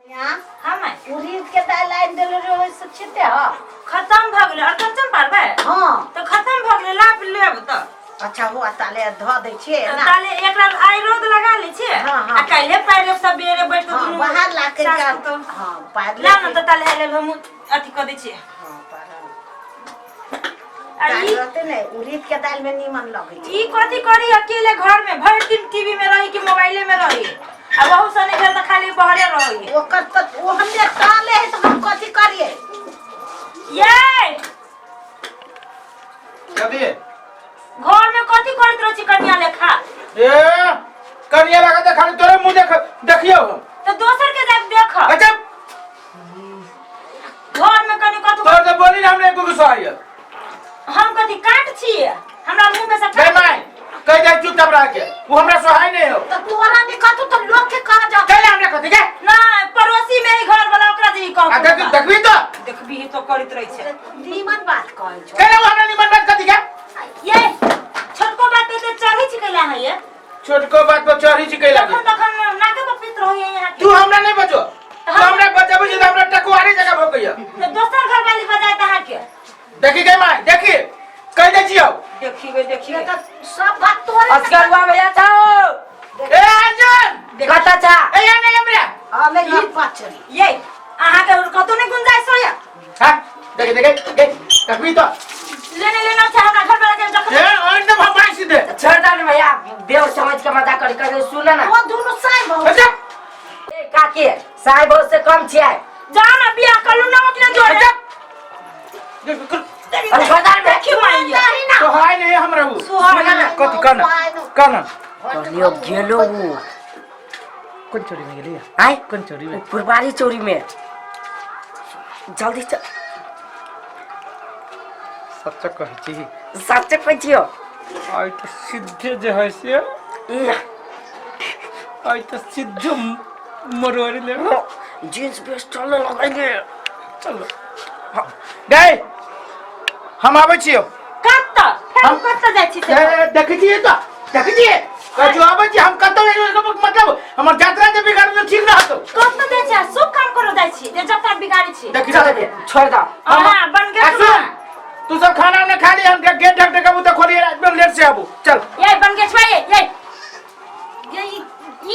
यहाँ हम उड़ीद के दाल लाइन देले रहे से छिटे ह खत्म भ गेलै और कंचन पारबे हां तो खत्म भ गेलै लाप लेब त अच्छा हुआ ताले ध दै छिए ना ताले एकरा आइ रोद लगा लै छिए आ काल्हे पारे सबेरे बैठ के दुनु बाहर ला के हां पार ला न त ताले हेले हम अथी क दै छिए हां पार दाल रहते ने उड़ीद के दाल में नीमन लगे ई कथि करी अकेले घर में भर दिन टीवी में रही कि मोबाइले में रही आ बहुत सने घर त खाली बहरे रही ओकर त वो हमने ताले है तो हम कथि करिए ये कभी घर में कथि करत रह छी कन्या लेखा ए करिया लगा दे खाली तोरे मुंह देखियो तो दोसर के जाके देख अच्छा घर में कनी कथु तोर से बोली ना हमने एको गुस्सा आइए हम कथि काट छिए हमरा मुंह में से बे माय कह दे चुपचाप रह के वो हमरा सहाय नहीं हो तो तोरा ने कथु तो लोग के कह जा चल हमने कथि के ना पड़ोसी में ही घर वाला ओकरा जी कह आ देखबी तो देखबी तो करत रही छे नीमन बात कहै छ कहले वो हमरा निमन बात कथि के ये छोटको बात पे चढ़ी छिकला है ये छोटको बात पर चढ़ी छिकै लागे तखन नाके पर पित रही है यहाँ तू हमरा नहीं बचो तू हमरा बचाबो जे हमरा टकुआरी जगह भो गइया तो दोसर घर वाली बजाय तहा के देखी के माय देखी कह दे जियो देखिए तो सब बात तोरे असगरवा भैया था ए अर्जुन कता था ए या नहीं हमरा हमें ये पचरी ये आहा के कतो ने गुंजाइश होया हां देखे देखबी तो लेना चाहे हमरा घर वाला के जख ए अन्य भपाई सीधे छरदान भैया देव समझ के मजाक कर सुन ना वो दोनों साई बहुत अच्छा ए काके साहब से कम छिए जा ना बियाह कर लो ना ओकरा जोड़े सरदार में क्यों आई है तो हाय नहीं हमरा वो कथि करना कहलियो गेलो वो कौन चोरी में गेली आय कौन चोरी में पुरबारी चोरी में जल्दी चल सच्च कहै छी सच्चे कहियो आई तो सीधे जे है से आई तो सीधे मरोरी ले जींस बेस्ट चल लगाइए चलो गए हम आबै छियो कत्ता हम कत्ता जाइ छी से देखै छियै तो देखै छियै जो आबै छी हम कत्ता मतलब हमर यात्रा जे बिगाड़ तो ठीक रहतो कत्ता जाइ छी सब काम करो जाइ छी जे यात्रा बिगाड़ी छी देखि जा छोड़ दा हां बन गए तू सब खाना ने खा ली हम गेट ढक ढक तो खोलिए रात में लेट से आबू चल ये बन गए छवाए ये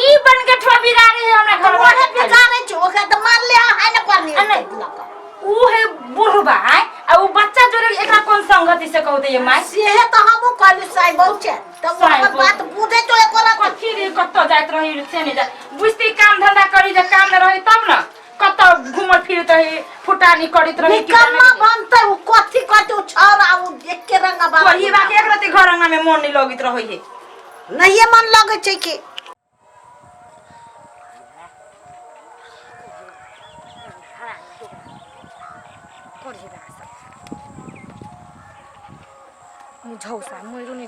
ई बन गए छवा बिगाड़ी है हमरा घर वाला बिगाड़े छ ओके त मान ले है न करनी ऊ है बुढ़बा है आ ऊ बच्चा जोरे एकरा कोन संगति से कहते ये माय से है तो हमहु कहली साई बहुत छे तब हमर बात बुझे तो एकोला कथि रे कत्तो जाइत रही से ने जा बुझती काम धंधा करी जे काम न रही तब न कत्तो घुमत फिरत रही फुटानी करित रही निकम्मा बनते उ कथि कथि छौरा उ एक के रंगा बाबा वही बात एक रति घर अंगा में मन नहीं लगित रही है नहीं मन लगे छै कि मुझौसा मोइरो नहीं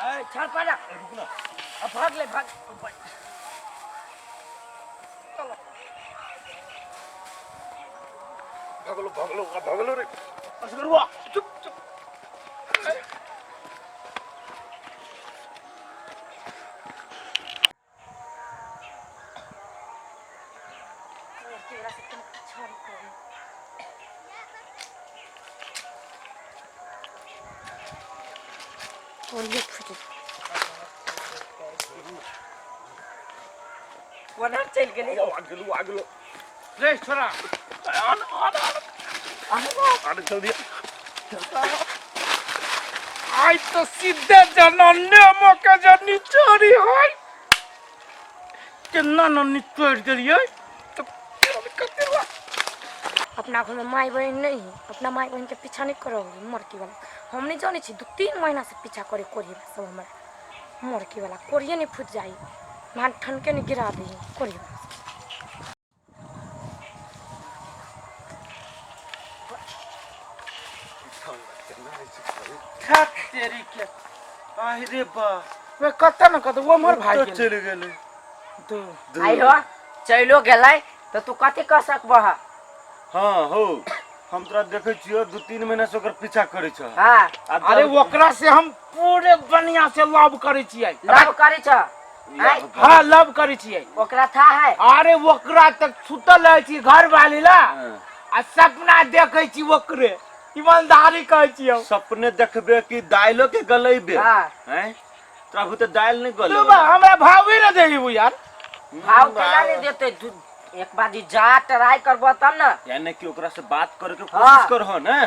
ए छड़ पड़ा अब भाग ले भाग भगलो रे असगरवा चुप चुप और ये फुटे वना चल गेली आगलो रे छोरा आन जल्दी आई तो सीधे जनन्य मौका जनी चोरी होय केना नन्नी चोरी करिए तो कतेवा अपना घर में माई बहन नहीं है अपना माई बहन के पीछा नहीं करोगे मरकी वाला हम नहीं जाने छी 2-3 महीना से पीछा करे कोरिए सब हमारा मरकी वाला कोरिए नहीं फूट जाई मान ठन के नहीं गिरा दी कोरिए खा तेरी के अरे बा वे कत्ता न कत वो मोर भाई चल गेले तो आइलो चलो गेलै तो तू कथि कर सकबह हां हो हम तोरा देखे छियो 2-3 महीना से ओकर पीछा करे छ हां अरे ओकरा से हम पूरे बढ़िया से लव करे छियै लव करे छ हाँ लव करी छियै ओकरा था है अरे ओकरा तक सुतल रहे छी घर वाली ला आ सपना देखे छी ओकरे ईमानदारी कहै छियै सपने देखबे कि दाइलो के गलेबे हाँ। हैं तब तो दाइल नहीं गले तू हमरा भाव भी न देही यार भाव केना नहीं देते एक बार जा ट्राई करबो तब ना यानी कि ओकरा से बात करे के हाँ। कोशिश करहो ना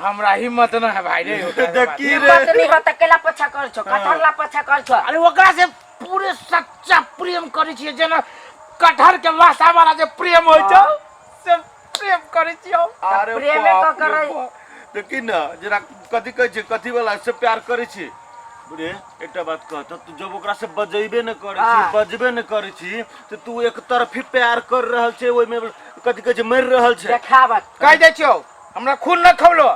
हमरा हिम्मत न है भाई रे देखी हिम्मत रे नहीं होता केला पछा कर छो कटहर ला पछा कर छो अरे ओकरा से पूरे सच्चा प्रेम करै छियै जेना कटहर के वासा वाला जे प्रेम होय छै से प्रेम करै छियै अरे प्रेम बाप तो रे करे बाप। देखी ना जरा कथी कहै छै कथी वाला से प्यार करै छी बुढ़े एकटा बात कह तू जब ओकरा से बजेबे न करै छी हाँ। बजबे न करै छी तो तू एक तरफी प्यार कर रहल छै ओइ में कथी कहै छै मर रहल छै देखावत कह दै छियौ हमरा खून न खौलो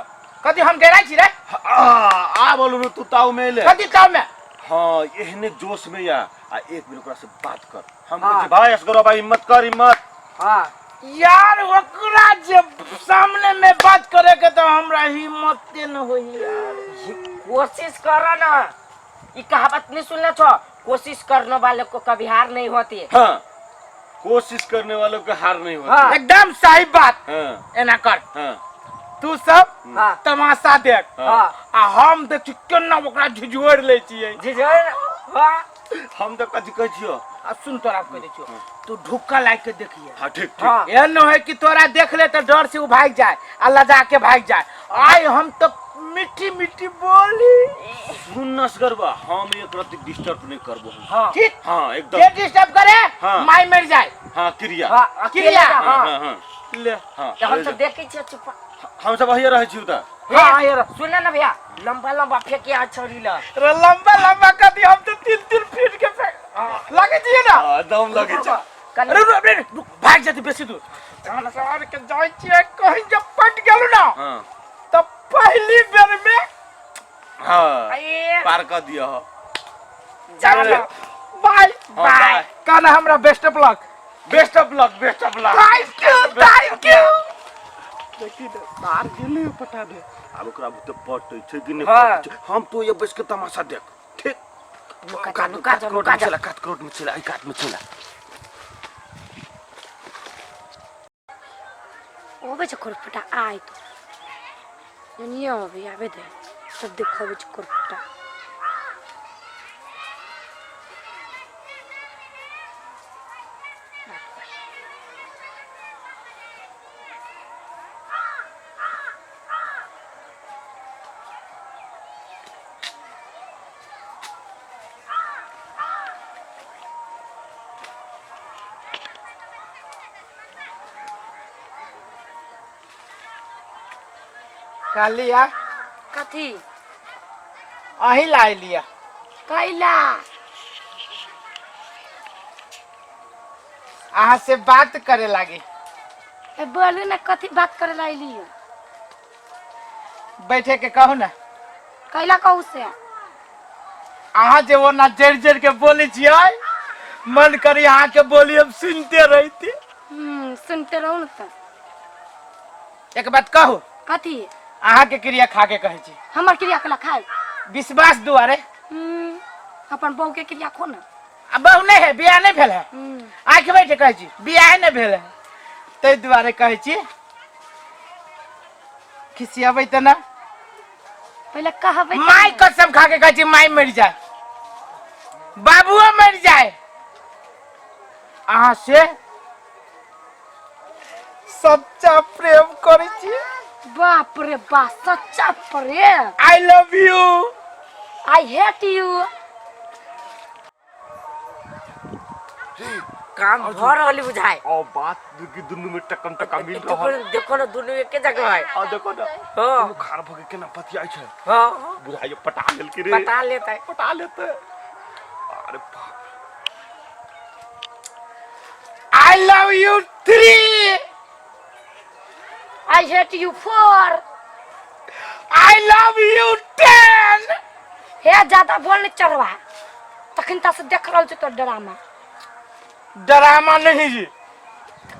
कथी हम डेराइ छी रे आ बोलू तू ताऊ में ले कथी ताव में हाँ एहने जोश में या आ एक मिनट ओकरा से बात कर हम हाँ। कहै छी भाई असगरो भाई हिम्मत कर हिम्मत हां यार ओकरा जे सामने में बात करे के तो हमरा हिम्मत न होई यार कोशिश करो ना ये कहावत नहीं सुनले छो कोशिश करने वाले को कभी हार नहीं होती हाँ कोशिश करने वालों को हार नहीं होती हाँ। एकदम सही बात हाँ एना कर हाँ तू सब हाँ तमाशा देख हाँ आ हम देख केना ओकरा झुझोड़ ले छियै जिजर हां हम तो कथी कहै छियो आ सुन तोरा कह दै छियौ तू ढुक्का लाग के देखिए हाँ ठीक ठीक हाँ एहन न है कि तोरा देख ले तो डर से वो भाग जाए आ लजा के भाग जाए आय हम तो मीठी मीठी बोली सुन असगरबा हम एक रति डिस्टर्ब नहीं करबो हां ठीक हाँ जे एकदम डिस्टर्ब करे हाँ। माई मर जाए हाँ क्रिया हां अकेले क्रिया। हाँ हां हाँ हाँ ले हाँ तो हम तो देखे छे चुप हम सब वही रहे छी त हाँ यार सुन ना भैया लंबा लंबा फेंके आ छोरी ला रे लंबा लंबा कदी हम तो 3-3 फीट के लगे छिए ना दम लगे छ अरे रुक भाग जाती बेसी दूर जान सवार के जाय छिए कहीं जब पट गेलु ना हाँ तो पहली बेर में हाँ अरे पार कर दिया हो चलो बाय हाँ, बाय। कहना हमरा best of luck best of luck thank you देखी दे तार गेले पटा दे अब ओकरा तो पट छै कि नहीं हाँ। पटै छै। हम तो ये बस के तमाशा देख ठीक लुका जा काट करोड़ में चला आई काट में चला ओबे छ कोरफटा आइ तो जनियो अबे आबे दे सब देखबे छ कोरफटा कालिया कथी अही लाई लिया कैला अहाँ से बात करे लागी ए बोलू ना कथी बात करे लाइली बैठे के कहू ना कैला कहू से अहाँ जे वो ना जड़ जड़ के बोले छियै मन करी अहाँ के बोली हम सुनते रहती सुनते रहू न त एक बात कहू कथी अहाँ के क्रिया खा के कहै छी हमर क्रिया कला खाए विश्वास दुआरे अपन बहू के क्रिया खो ना अब बहू नहीं है बियाह नहीं भेल है आँख बैठे कहै छी बियाह नहीं भेल है तै दुआरे कहै छी खिसियाबै त ना पहले कहबै माई कसम खा के कहै छी माई मर जाए बाबुओ मर जाए अहाँ से सच्चा प्रेम करै छी बाप रे बा सच्चा प्रेम I love you I hate you काम भर रहली बुझाए और बात की दुनु में टकम टका मिल रहा देखो ना दोनों एक जगह है आ देखो ना हां दुनु खार भगे केना पतियाई छै हां बुझाइए पटा लेल के रे बता लेता है पटा लेते अरे बाप आई love you 3 I hate you 4 I love you 10 हे ज्यादा बोल चढ़वा तखन त से देख रहल छ तो ड्रामा ड्रामा नहीं जी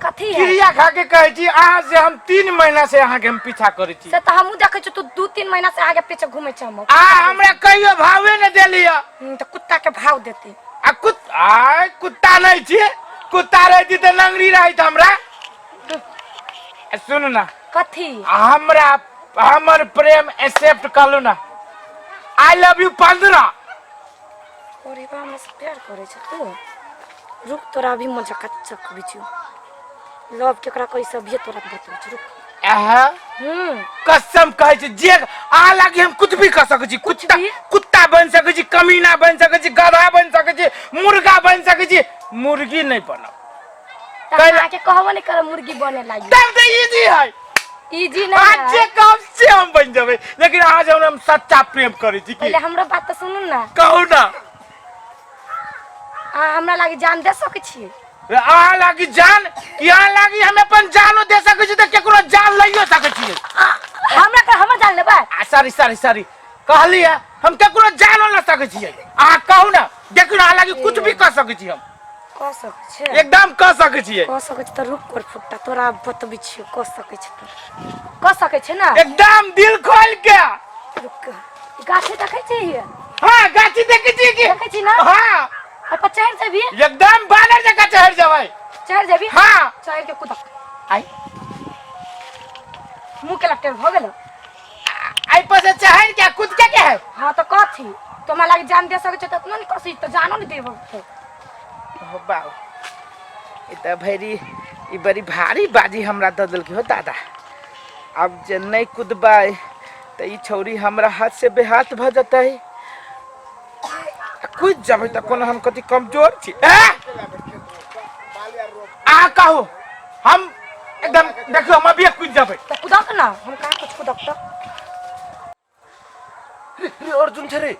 कथी है क्रिया खा के कहै छी अहाँ से हम 3 महीना से अहाँ के हम पीछा करै छी से त हमहु देखै छ तू 2-3 महीना से आगे पीछे घुमै छ हम आ हमरा कहियो भावे न देलिया त कुत्ता के भाव देते कुत्ता नहीं छे कुत्ता रहती तो लंगड़ी रही हमरा सुन ना कथी हमरा हमर प्रेम एक्सेप्ट कर लो ना आई लव यू 15 अरे बा हमरा से प्यार करे छ तू रुक तोरा अभी मजा कच्चा कभी छु लव केकरा कहि सब ये तोरा बता छ रुक कसम कहे छी जे आ लागी हम कुछ भी कर सकै छी कुत्ता बन सकै छी कमीना बन सकै छी गधा बन सकै छी मुर्गा बन सकै छी मुर्गी नहीं बनब कहला के कहबो नहीं कर मुर्गी बने लागी तब तो इजी है इजी नहीं आज जे कब से हम बन जाबे लेकिन आज हम सच्चा प्रेम करे छी पहले हमरा बात तो सुनू ना कहू ना हमरा लागी जान दे सकै छी आ लागी जान यहाँ लागी हम अपन जानो दे सकै छी त केकरो जान लइयो सकै छी हमरा जान लेबा सॉरी कहली है हम केकरो जानो ल सकै छी आ कहू ना देखू ना लागी कुछ भी कर सकै छी हम कह सकै छी एकदम कर सकै छी त रुक कर फुट्टा तोरा बतबी छी कह सकै छी कह सकै छी ना एकदम दिल खोल के रुक गाछी देखै छी हां गाछी देखै छी की देखै छी ना हां अपन चढ़ जेबी एकदम बानर जका चढ़ जाबै चढ़ जेबी हां चढ़ के कुदक आई मुंह के लट्टे भ गेल आई पर से चढ़ के कूद के है हां तो कथी तोमा लागी जान दे सकै छ त नहीं कसी त जानो नहीं देबो हो बाऊ ई त भरी ई बड़ी भारी बाजी हमरा द देल के हो दादा अब जे नहीं कूदबै त ई छौरी हमरा हाथ से बेहाथ भ जतै कूद जबै त कोनो हम कति कमजोर छी आ कहू हम एकदम देखो हम अभी कूद जबै त कुदक ना हम कहां कुछ कुदक त रे अर्जुन छ रे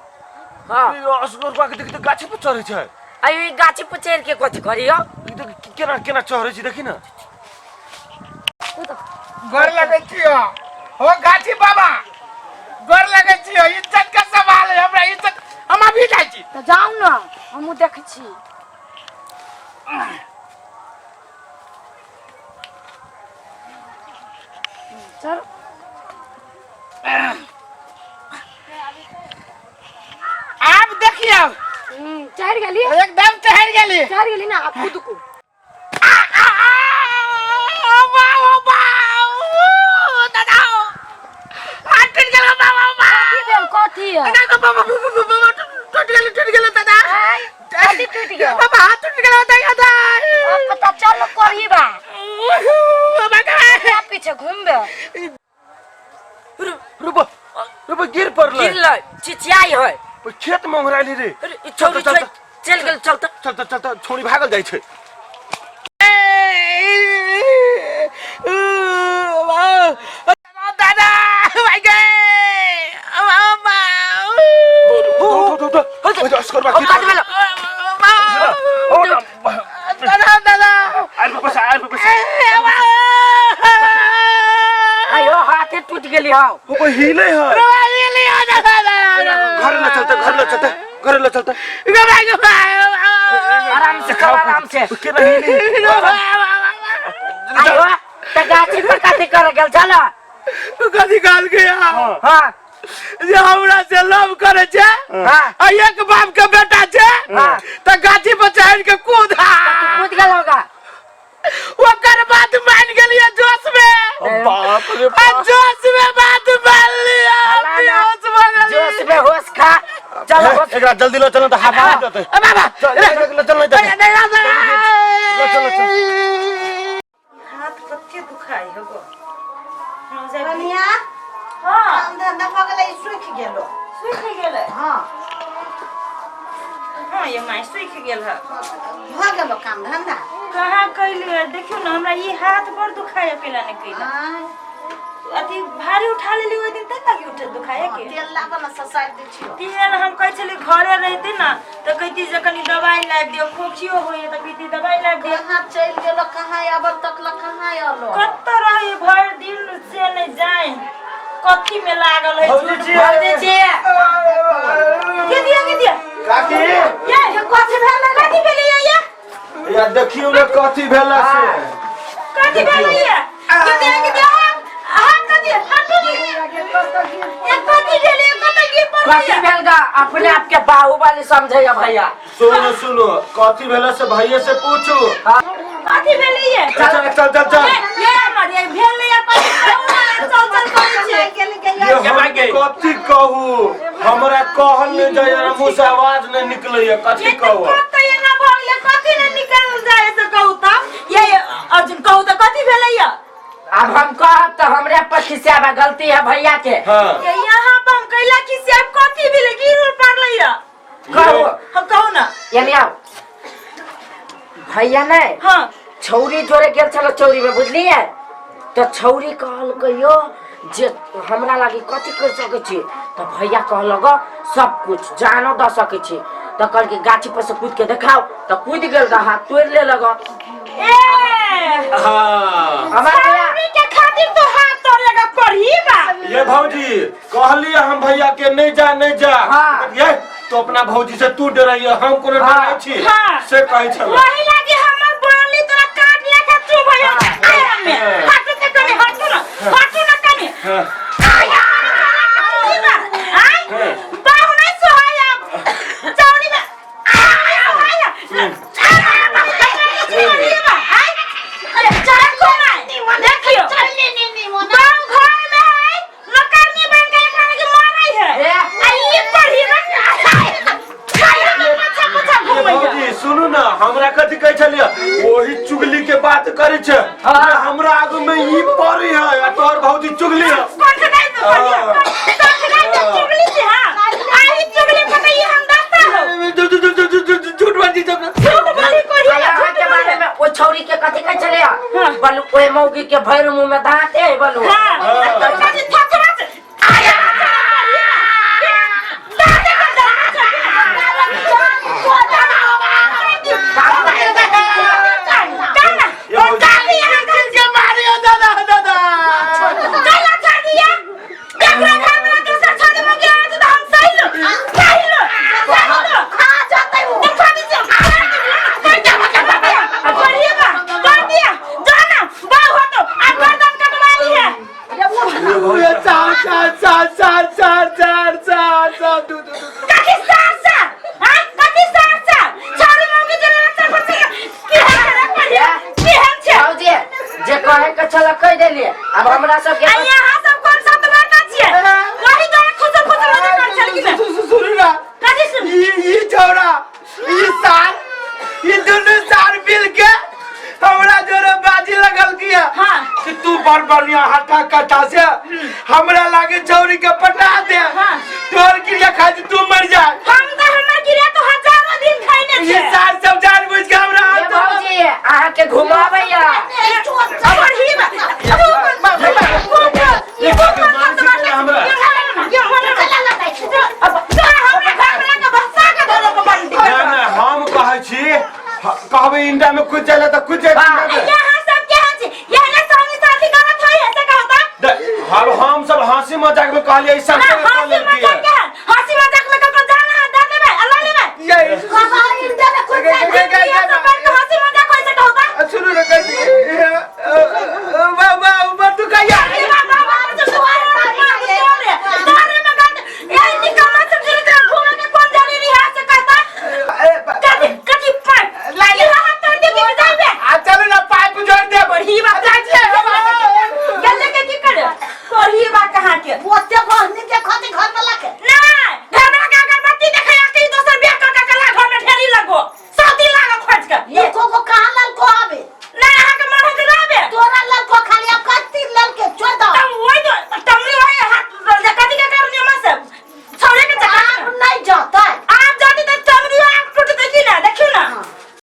हां यो असगर बाके देखि त गाछी पर चढ़ै छ आई गाछी पर चढ़ के कथी करियो ई त केना केना चढ़ै छी देखि न कुदक गोर लगै छियो हो गाछी बाबा गोर लगै छियो इज्जत का सवाल है हमरा इज्जत हम अभी जाइ छी त जाऊ ना हम देखै छी चल आप देखियो चढ़ गेली एकदम चढ़ गेली ना आप कूद को कथी है टूट गेल दादा कथी टूट गया बाबा हाथ टूट गेल दादा पता चल करही बा बाबा पीछे घूमबे रुबा गिर पड़ले गिर ले चिचियाई है खेत में ओंघराइली रे ई छोरी चल गेल चल छोरी भागल जाइ छै दादा भाई गए अस्कर बा काट भेल दादा आयो हाथे टूट गेली हां ओ हिले है घर ले चलते आराम से खाओ आराम से केना हिले आयो त गाछी पर काटे कर गेल चल कथी गाल गया हां जे हमरा से लव करे छे आ एक बाप के बेटा छे त गाछी पर चढ़ के कूदा कूद गेल होगा ओकर बात मान गेलिए जोश में बाप रे जोश में बात मान लिया जोश में होश खा चल एकरा जल्दी लो चलो त हवा जते बाबा चल हाथ कते दुखाई हो रनिया हां अंदर न गेलै सुख गेलै हां हां ये माय सुख गेल है भ गेलो काम धंधा कहाँ कैली देखियो ना हमरा ये हाथ बड़ दुखाया केला ने कैला अति भारी उठा लेली ओइ दिन तक लगी उठ दुखाया के तेल लागल ससाइ दै छियो तेल हम कहै छली घरे रहते ना त कहती जे कनी दवाई लाग दियो खोखियो होय त कहती दवाई लाग दियो कहां चल गेलो कहां अब तक ल कहां आलो कत रही भर दिन से नहीं जाए कथी में लागल है झूठ जी। बोल दे छे के दिया काकी ये कथी भेल कथी भेल ये या देखियो ने कथी भेला से कथी भेल ये के दिया हां कथी हट कथी भेल गा अपने आप के बाहुबली समझे भैया। सुनो सुनो कथी भेला से भैया से पूछू। कथी भेलै ये चल चल चल चल ये हमर ये भेलै ये कथी कहू हमरा कहल नहीं जाय मुंह से आवाज नहीं निकले है कथी कहू कथी ना भइले कथी ना निकल जाए से कहू त ये अर्जुन कहू त कथी भेलै ये। अब हम कहब तो हमरे पर खिसियाबा गलती है भैया के। हां ये यहाँ पर हम कैला कि से कथी भेलै गिर पड़लै ये कहू हम कहू ना यानी आओ भैया नहीं हां छौरी जोरे गेल छल चौरी में बुझलिए तो छौरी कहल कहियो जे हमरा लागी कथी कर सके छी तो भैया कहलग सब कुछ जानो द सके छी तो कल के गाछी पर से कूद के देखाओ तो कूद गेल तो हाथ तोड़ ले लग। ए हां छौरी के खातिर तो हाथ तोड़ेगा करही बा ये भौजी कहली हम भैया के नहीं जा हाँ। ये तो अपना भौजी से तू डराइए हम कोनो डराई छी हाँ। से कहै छल वही लागी हमर बोली तोरा काट लेके तू भैया आय हमें हाथ से कने हटू ना कने आय बाहु नहीं सोया चौड़ी में देखियो गाँव घर में है नौकरनी बन के एकरा के मारै है आई पढ़ी भौजी सुनू ना हमरा कथी कहै छलिए वही चुगली के बात करे छ हमरा आगू में ई पड़ी है आ तोर भौजी चुगली है चुगली से हां आई चुगली पता ये हम दाता हो झूठ बाजी सब झूठ बोली कोई के बारे में ओ छौरी के कथी कह चले बोलू ओए मौगी के भैर मुंह में दांत है बोलू हां तो कथी थकरा से आया अब हमरा सब के यहाँ सब कौन सा तुम्हारा छिए वही तो खुद कर चल की सुन ना कथी सुन ई छोरा ई सार ई दुनु सार मिल के हमरा जोरे बाजी लगल किया हां कि तू बड़ बढ़िया हटा कटा से हमरा लागे चौरी के पटा दे हां तोर क्रिया खाती तू मर जा हम तो हमर क्रिया तो हजारों दिन खाइने ये छे सार सब जान बुझ के हमरा ये भौजी आहा के घुमाबैया और ही बा ये बात मान से हमरा ये होला अब हमरा घर में के भक्सा के धोलो को बंदी ना हम कहै छी कहबे इंडा में कुछ चले तो कुछ यहाँ सब क्या है यहाँ संगी साथी गलत है ऐसे का होता हम सब हंसी मजाक में कहलिए ऐसा